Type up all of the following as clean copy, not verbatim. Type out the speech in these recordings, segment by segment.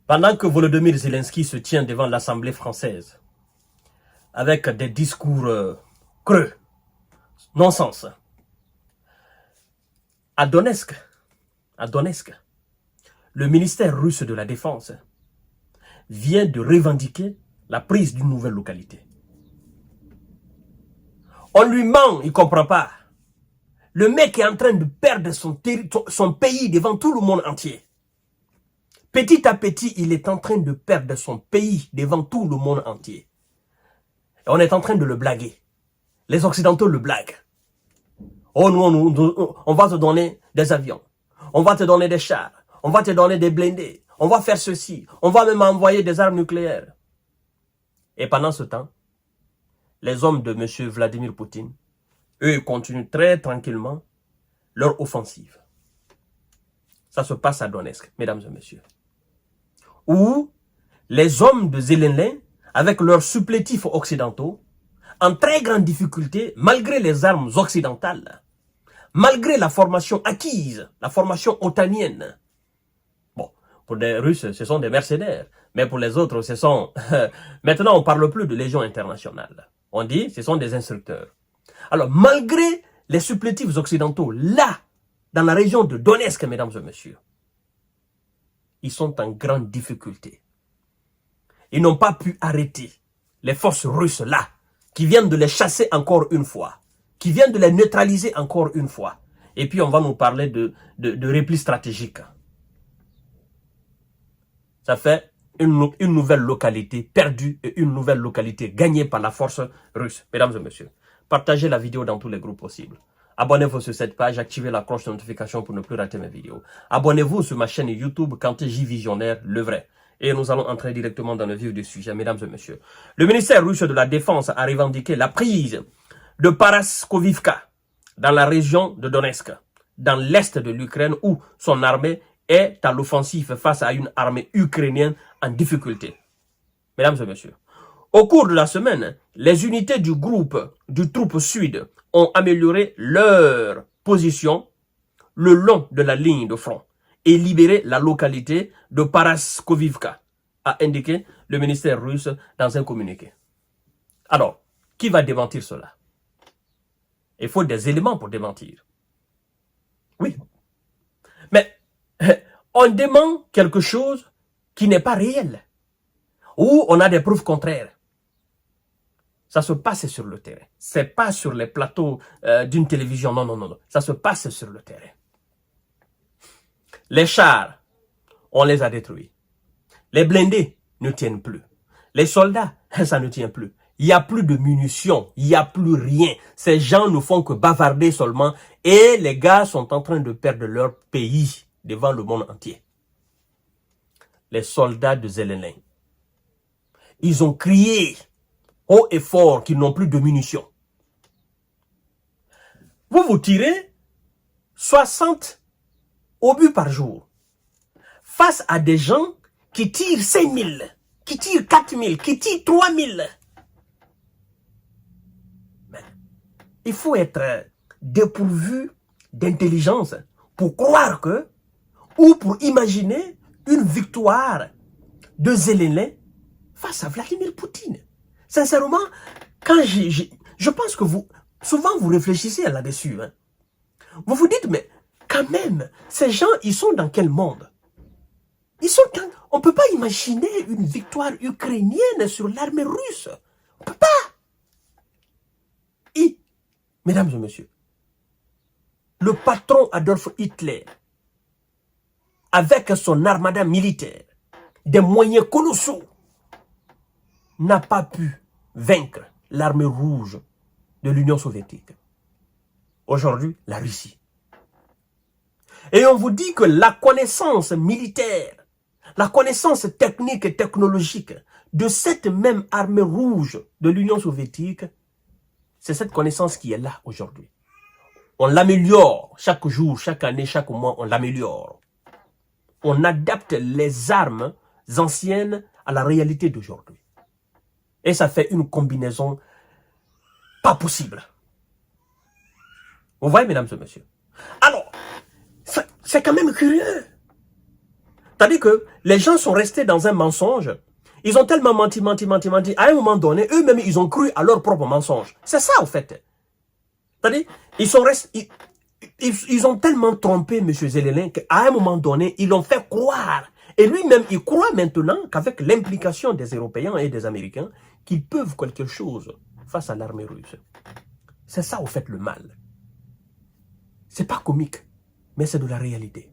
Pendant que Volodymyr Zelensky se tient devant l'Assemblée française, avec des discours creux, non-sens, à Donetsk, le ministère russe de la Défense vient de revendiquer la prise d'une nouvelle localité. On lui ment, il ne comprend pas. Le mec est en train de perdre son pays devant tout le monde entier. Petit à petit, il est en train de perdre son pays devant tout le monde entier. Et on est en train de le blaguer. Les Occidentaux le blaguent. Oh, on va te donner des avions. On va te donner des chars. On va te donner des blindés. On va faire ceci. On va même envoyer des armes nucléaires. Et pendant ce temps, les hommes de M. Vladimir Poutine, eux, continuent très tranquillement leur offensive. Ça se passe à Donetsk, mesdames et messieurs. Où les hommes de Zelensky, avec leurs supplétifs occidentaux, en très grande difficulté, malgré les armes occidentales, malgré la formation acquise, la formation otanienne. Bon, pour les Russes, ce sont des mercenaires, mais pour les autres, ce sont... Maintenant, on ne parle plus de légion internationale. On dit, ce sont des instructeurs. Alors, malgré les supplétifs occidentaux, là, dans la région de Donetsk, mesdames et messieurs, ils sont en grande difficulté. Ils n'ont pas pu arrêter les forces russes là, qui viennent de les chasser encore une fois, qui viennent de les neutraliser encore une fois. Et puis on va nous parler de repli stratégique. Ça fait une nouvelle localité perdue et une nouvelle localité gagnée par la force russe. Mesdames et messieurs, partagez la vidéo dans tous les groupes possibles. Abonnez-vous sur cette page, activez la cloche de notification pour ne plus rater mes vidéos. Abonnez-vous sur ma chaîne YouTube Kanté J Visionnaire, le vrai. Et nous allons entrer directement dans le vif du sujet, mesdames et messieurs. Le ministère russe de la Défense a revendiqué la prise de Paraskovivka dans la région de Donetsk, dans l'est de l'Ukraine, où son armée est à l'offensive face à une armée ukrainienne en difficulté. Mesdames et messieurs, au cours de la semaine, les unités du groupe du troupe sud ont amélioré leur position le long de la ligne de front et libéré la localité de Paraskovivka, a indiqué le ministère russe dans un communiqué. Alors, qui va démentir cela? Il faut des éléments pour démentir. Oui. Mais on dément quelque chose qui n'est pas réel, ou on a des preuves contraires. Ça se passe sur le terrain. Ce n'est pas sur les plateaux d'une télévision. Non, non, non, non. Ça se passe sur le terrain. Les chars, on les a détruits. Les blindés ne tiennent plus. Les soldats, ça ne tient plus. Il n'y a plus de munitions. Il n'y a plus rien. Ces gens ne font que bavarder seulement. Et les gars sont en train de perdre leur pays devant le monde entier. Les soldats de Zelensky, ils ont crié haut et fort qu'ils n'ont plus de munitions. Vous tirez 60 obus par jour face à des gens qui tirent 5000, qui tirent 4000, qui tirent 3000. Il faut être dépourvu d'intelligence pour croire que, ou pour imaginer une victoire de Zelensky face à Vladimir Poutine. Sincèrement, quand je pense que souvent vous réfléchissez là-dessus. Hein. Vous vous dites, mais quand même, ces gens, ils sont dans quel monde? On ne peut pas imaginer une victoire ukrainienne sur l'armée russe. On ne peut pas. Et, mesdames et messieurs, le patron Adolf Hitler, avec son armada militaire, des moyens colossaux, n'a pas pu vaincre l'armée rouge de l'Union soviétique. Aujourd'hui, la Russie. Et on vous dit que la connaissance militaire, la connaissance technique et technologique de cette même armée rouge de l'Union soviétique, c'est cette connaissance qui est là aujourd'hui. On l'améliore chaque jour, chaque année, chaque mois, on l'améliore. On adapte les armes anciennes à la réalité d'aujourd'hui. Et ça fait une combinaison pas possible. Vous voyez, mesdames et messieurs? Alors, c'est quand même curieux. C'est-à-dire que les gens sont restés dans un mensonge. Ils ont tellement menti. À un moment donné, eux-mêmes, ils ont cru à leur propre mensonge. C'est ça, au fait. C'est-à-dire, ils ont tellement trompé M. Zelensky qu'à un moment donné, ils l'ont fait croire. Et lui-même, il croit maintenant qu'avec l'implication des Européens et des Américains, qu'ils peuvent quelque chose face à l'armée russe. C'est ça, au fait, le mal. C'est pas comique, mais c'est de la réalité.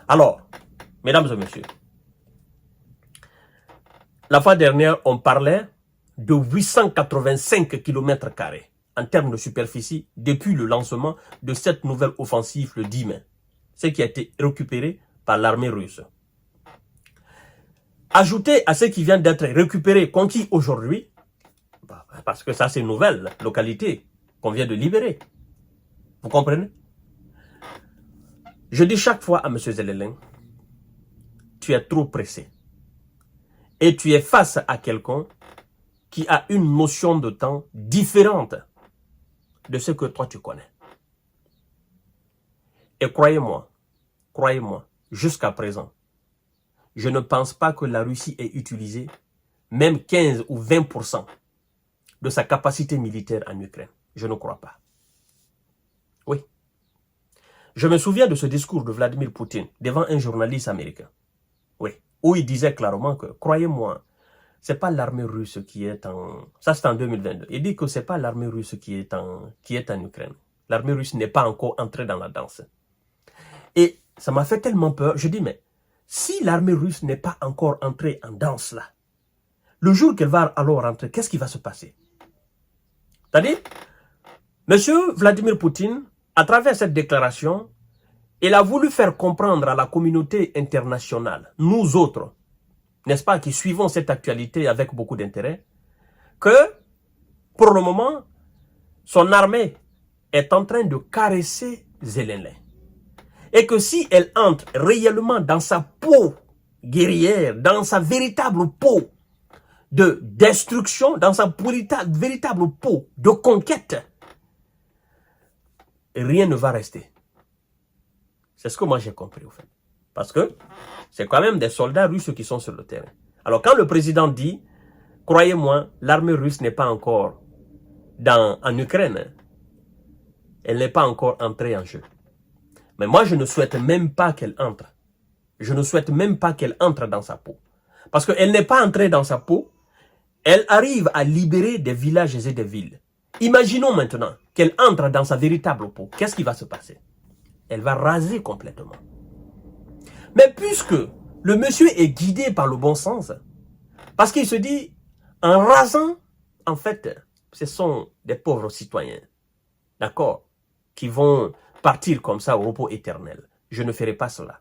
Alors, mesdames et messieurs, la fois dernière, on parlait de 885 km² en termes de superficie depuis le lancement de cette nouvelle offensive le 10 mai, ce qui a été récupéré par l'armée russe. Ajouté à ce qui vient d'être récupéré, conquis aujourd'hui, parce que ça c'est une nouvelle localité qu'on vient de libérer. Vous comprenez? Je dis chaque fois à M. Zelensky, tu es trop pressé. Et tu es face à quelqu'un qui a une notion de temps différente de ce que toi tu connais. Et croyez-moi, jusqu'à présent, je ne pense pas que la Russie ait utilisé même 15 ou 20% de sa capacité militaire en Ukraine. Je ne crois pas. Oui. Je me souviens de ce discours de Vladimir Poutine devant un journaliste américain. Oui. Où il disait clairement que, croyez-moi, c'est pas l'armée russe qui est en... Ça, c'est en 2022. Il dit que c'est pas l'armée russe qui est en Ukraine. L'armée russe n'est pas encore entrée dans la danse. Et ça m'a fait tellement peur. Je dis, mais si l'armée russe n'est pas encore entrée en danse là, le jour qu'elle va alors rentrer, qu'est-ce qui va se passer? C'est-à-dire, M. Vladimir Poutine, à travers cette déclaration, il a voulu faire comprendre à la communauté internationale, nous autres, n'est-ce pas, qui suivons cette actualité avec beaucoup d'intérêt, que, pour le moment, son armée est en train de caresser Zelensky. Et que si elle entre réellement dans sa peau guerrière, dans sa véritable peau de destruction, dans sa véritable peau de conquête, rien ne va rester. C'est ce que moi j'ai compris au fait. Parce que c'est quand même des soldats russes qui sont sur le terrain. Alors quand le président dit, croyez-moi, l'armée russe n'est pas encore en Ukraine. Elle n'est pas encore entrée en jeu. Mais moi je ne souhaite même pas qu'elle entre. Je ne souhaite même pas qu'elle entre dans sa peau. Parce qu'elle n'est pas entrée dans sa peau. Elle arrive à libérer des villages et des villes. Imaginons maintenant qu'elle entre dans sa véritable peau. Qu'est-ce qui va se passer? Elle va raser complètement. Mais puisque le monsieur est guidé par le bon sens, parce qu'il se dit, en rasant, en fait, ce sont des pauvres citoyens, d'accord, qui vont partir comme ça au repos éternel. Je ne ferai pas cela.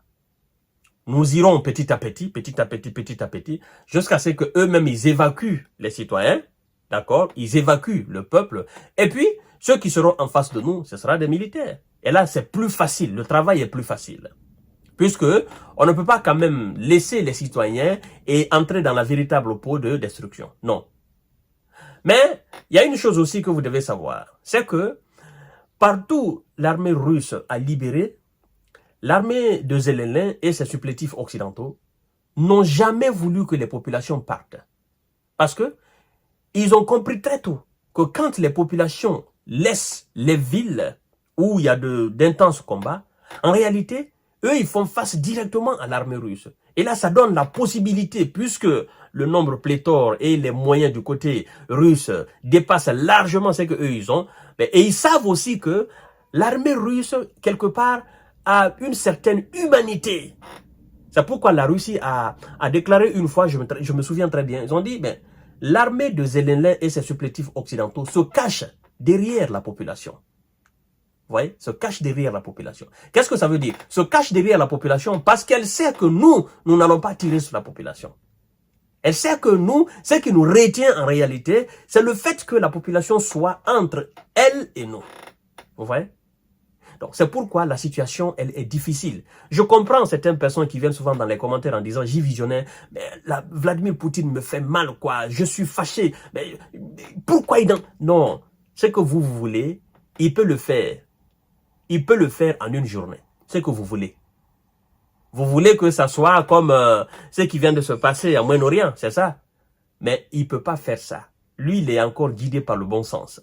Nous irons petit à petit, jusqu'à ce qu'eux-mêmes, ils évacuent les citoyens, d'accord, ils évacuent le peuple, et puis, ceux qui seront en face de nous, ce sera des militaires. Et là, c'est plus facile, le travail est plus facile. Puisque on ne peut pas quand même laisser les citoyens et entrer dans la véritable peau de destruction. Non. Mais, il y a une chose aussi que vous devez savoir, c'est que partout l'armée russe a libéré, l'armée de Zelensky et ses supplétifs occidentaux n'ont jamais voulu que les populations partent. Parce que ils ont compris très tôt que quand les populations laissent les villes où il y a d'intenses combats, en réalité, eux, ils font face directement à l'armée russe. Et là, ça donne la possibilité, puisque le nombre pléthore et les moyens du côté russe dépassent largement ce qu'eux, ils ont. Et ils savent aussi que l'armée russe, quelque part, a une certaine humanité. C'est pourquoi la Russie a déclaré une fois, je me souviens très bien, ils ont dit, ben, l'armée de Zelensky et ses supplétifs occidentaux se cachent derrière la population. Vous voyez, se cache derrière la population. Qu'est-ce que ça veut dire? Se cache derrière la population parce qu'elle sait que nous n'allons pas tirer sur la population. Elle sait que nous, ce qui nous retient en réalité, c'est le fait que la population soit entre elle et nous. Vous voyez? Donc, c'est pourquoi la situation, elle est difficile. Je comprends certaines personnes qui viennent souvent dans les commentaires en disant, j'y visionnais, mais Vladimir Poutine me fait mal, quoi. Je suis fâché. Mais pourquoi il... Non. Ce que vous voulez, il peut le faire. Il peut le faire en une journée. Ce que vous voulez. Vous voulez que ça soit comme ce qui vient de se passer en Moyen-Orient, c'est ça? Mais il ne peut pas faire ça. Lui, il est encore guidé par le bon sens.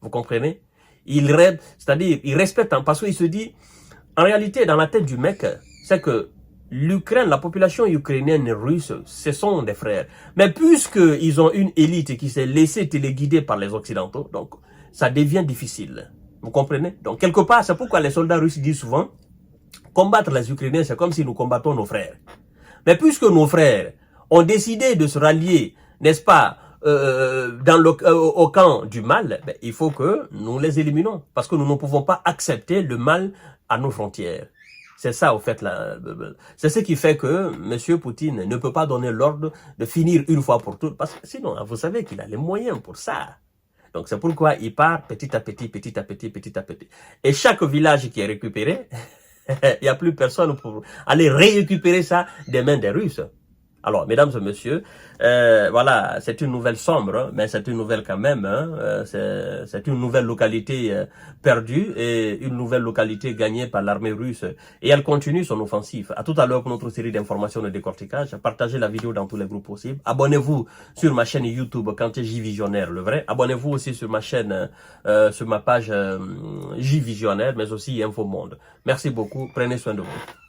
Vous comprenez? C'est-à-dire, il respecte, parce qu'il se dit, en réalité, dans la tête du mec, c'est que l'Ukraine, la population ukrainienne et russe, ce sont des frères. Mais puisqu'ils ont une élite qui s'est laissée téléguider par les Occidentaux, donc ça devient difficile. Vous comprenez? Donc quelque part, c'est pourquoi les soldats russes disent souvent, combattre les Ukrainiens, c'est comme si nous combattons nos frères. Mais puisque nos frères ont décidé de se rallier, n'est-ce pas, au camp du mal, ben, il faut que nous les éliminons. Parce que nous ne pouvons pas accepter le mal à nos frontières. C'est ça, au fait, c'est ce qui fait que M. Poutine ne peut pas donner l'ordre de finir une fois pour toutes. Parce que sinon, vous savez qu'il a les moyens pour ça. Donc c'est pourquoi il part petit à petit, petit à petit, petit à petit. Et chaque village qui est récupéré, il n'y a plus personne pour aller récupérer ça des mains des Russes. Alors, mesdames et messieurs, voilà, c'est une nouvelle sombre, mais c'est une nouvelle quand même. Hein, c'est une nouvelle localité perdue et une nouvelle localité gagnée par l'armée russe. Et elle continue son offensive. À tout à l'heure pour notre série d'informations de décortiquage. Partagez la vidéo dans tous les groupes possibles. Abonnez-vous sur ma chaîne YouTube Kanté J Visionnaire, le vrai. Abonnez-vous aussi sur ma chaîne, sur ma page J Visionnaire, mais aussi Info Monde. Merci beaucoup. Prenez soin de vous.